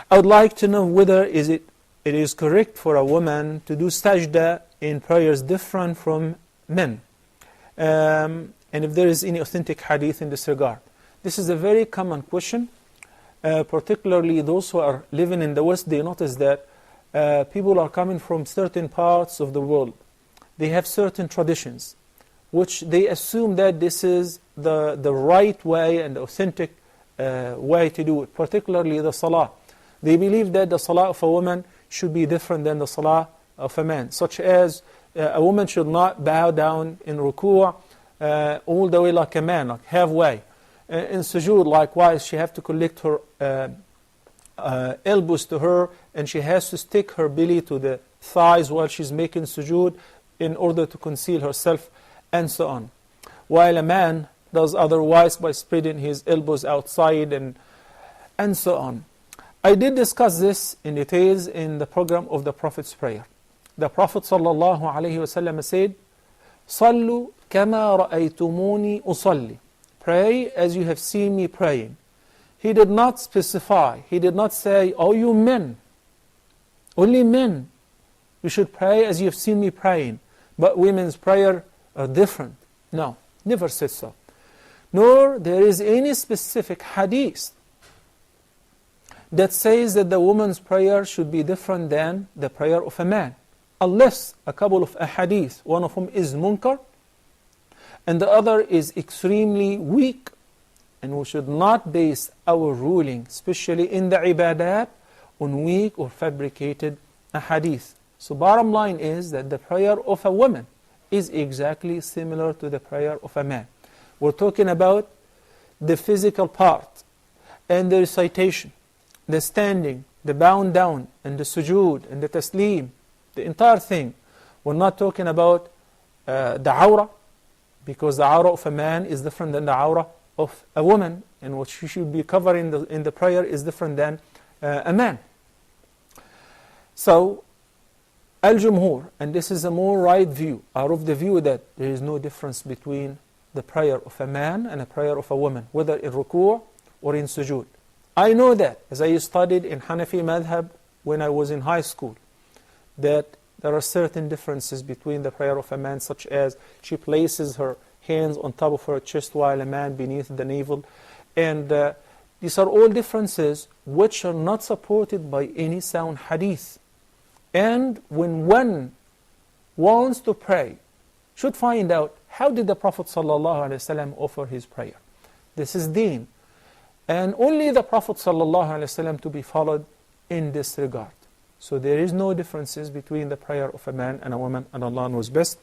I would like to know whether it is correct for a woman to do sajda in prayers different from men, and if there is any authentic hadith in this regard. This is a very common question, particularly those who are living in the West. They notice that people are coming from certain parts of the world. They have certain traditions, which they assume that this is the right way and the authentic way to do it, particularly the salah. They believe that the salah of a woman should be different than the salah of a man, such as a woman should not bow down in ruku' all the way like a man, like halfway. In sujood, likewise, she has to collect her elbows to her, and she has to stick her belly to the thighs while she's making sujood in order to conceal herself, and so on. While a man does otherwise by spreading his elbows outside and so on. I did discuss this in details in the program of the Prophet's prayer. The Prophet ﷺ said, "Sallu kama ra'aytumuni usalli." Pray as you have seen me praying. He did not specify. He did not say, "Oh, you men, only men, you should pray as you have seen me praying, but women's prayer are different." No, never said so. Nor there is any specific hadith that says that the woman's prayer should be different than the prayer of a man, unless a couple of ahadith, one of them is munkar and the other is extremely weak, and we should not base our ruling, especially in the ibadat, on weak or fabricated ahadith. So bottom line is that the prayer of a woman is exactly similar to the prayer of a man. We're talking about the physical part and the recitation, the standing, the bowing down, and the sujood, and the taslim, the entire thing. We're not talking about the awrah, because the awrah of a man is different than the awrah of a woman, and what she should be covering in the prayer is different than a man. So, al-jumhur, and this is a more right view, are of the view that there is no difference between the prayer of a man and a prayer of a woman, whether in ruku' or in sujood. I know that, as I studied in Hanafi madhab when I was in high school, that there are certain differences between the prayer of a man, such as she places her hands on top of her chest while a man beneath the navel. And these are all differences which are not supported by any sound hadith. And when one wants to pray, should find out how did the Prophet ﷺ offer his prayer. This is deen. And only the Prophet ﷺ to be followed in this regard. So there is no differences between the prayer of a man and a woman, and Allah knows best.